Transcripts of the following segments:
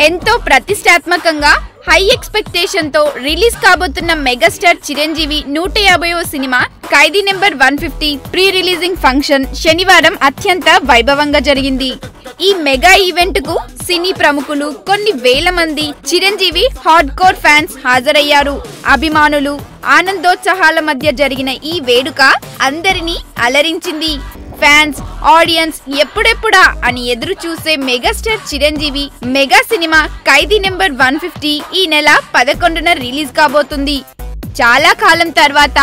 ఎంతో ప్రతిష్టాత్మకంగా high expectation తో రిలీజ్ కాబోతున్న మెగాస్టార్ చిరంజీవి 150వ సినిమా ఖైదీ నెంబర్ 150 ప్రీ రిలీజింగ్ ఫంక్షన్ శనివారం అత్యంత వైభవంగా జరిగింది. ఈ మెగా ఈవెంట్ కు సినీ ప్రముఖులు, కొన్ని వేల మంది చిరంజీవి హార్డ్ కోర్ ఫ్యాన్స్ హాజరయ్యారు. అభిమానులు ఆనందోత్సాహాల మధ్య జరిగిన ఈ వేడుక అందరినీ అలరించింది. ఫ్యాన్స్, ఆడియన్స్ ఎప్పుడెప్పుడా అని ఎదురు చూసే మెగాస్టార్ చిరంజీవి మెగా సినిమా ఖైదీ నెంబర్ 150 ఈ నెల 11న రిలీజ్ కాబోతుంది. చాలా కాలం తర్వాత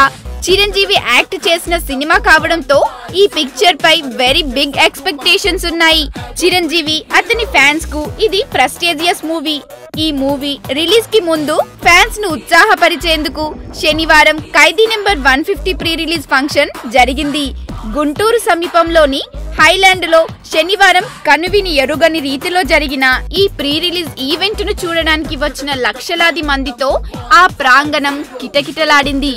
చిరంజీవి యాక్ట్ చేసిన సినిమా కావడంతో ఈ పిక్చర్ పై వెరీ బిగ్ ఎక్స్పెక్టేషన్స్ ఉన్నాయి. చిరంజీవి, అతని ఫ్యాన్స్ కు ఇది ప్రెస్టీజియస్ మూవీ. ఈ మూవీ రిలీజ్ కి ముందు ఫ్యాన్స్ ను ఉత్సాహపరిచేందుకు శనివారం ఖైదీ నెంబర్ 150 ప్రీ రిలీజ్ ఫంక్షన్ జరిగింది. గుంటూరు సమీపంలోని హైలాండ్ లో శనివారం కనువిని ఎరుగని రీతిలో జరిగిన ఈ ప్రీ రిలీజ్ ఈవెంట్ ను చూడడానికి వచ్చిన లక్షలాది మందితో ఆ ప్రాంగణం కిటకిటలాడింది.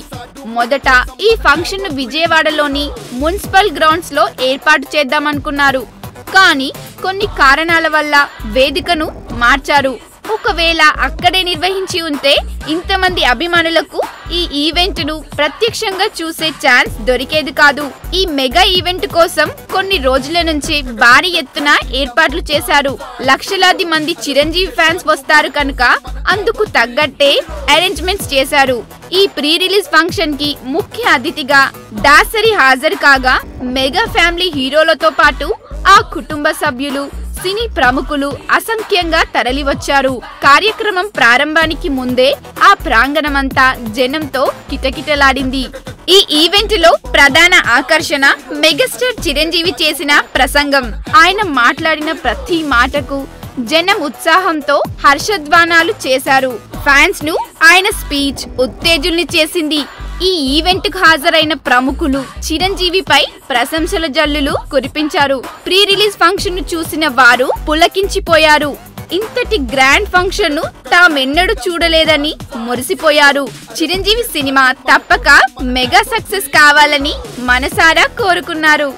మొదట ఈ ఫంక్షన్ ను విజయవాడలోని మున్సిపల్ గ్రౌండ్స్ లో ఏర్పాటు చేద్దామనుకున్నారు. కానీ కొన్ని కారణాల వల్ల వేదికను మార్చారు. ఒకవేళ అక్కడే నిర్వహించి ఉంటే ఇంతమంది అభిమానులకు ఈ ఈవెంట్ ను ప్రత్యక్షంగా చూసే ఛాన్స్ దొరికేది కాదు. ఈ మెగా ఈవెంట్ కోసం కొన్ని రోజుల నుంచి భారీ ఎత్తున ఏర్పాట్లు చేశారు. లక్షలాది మంది చిరంజీవి ఫ్యాన్స్ వస్తారు కనుక అందుకు తగ్గట్టే అరేంజ్మెంట్స్ చేశారు. ఈ ప్రీ రిలీజ్ ఫంక్షన్ కి ముఖ్య అతిథిగా దాసరి హాజరు కాగా మెగా ఫ్యామిలీ హీరోలతో పాటు ఆ కుటుంబ సభ్యులు, సినీ ప్రముఖులు అసంఖ్యంగా తరలివచ్చారు. కార్యక్రమం ప్రారంభానికి ముందే ఆ ప్రాంగణమంతా జనంతో కిటకిటలాడింది. ఈ ఈవెంట్ లో ప్రధాన ఆకర్షణ మెగాస్టార్ చిరంజీవి చేసిన ప్రసంగం. ఆయన మాట్లాడిన ప్రతి మాటకు జనం ఉత్సాహంతో హర్షధ్వానాలు చేశారు. ఫ్యాన్స్ ను ఆయన స్పీచ్ ఉత్తేజుల్ని చేసింది. ఈ ఈవెంట్ కు హాజరైన ప్రముఖులు చిరంజీవిపై ప్రశంసల జల్లులు కురిపించారు. ప్రీ రిలీజ్ ఫంక్షన్ ను చూసిన వారు పులకించిపోయారు. ఇంతటి గ్రాండ్ ఫంక్షన్ ను తామెన్నడూ చూడలేదని మురిసిపోయారు. చిరంజీవి సినిమా తప్పక మెగా సక్సెస్ కావాలని మనసారా కోరుకున్నారు.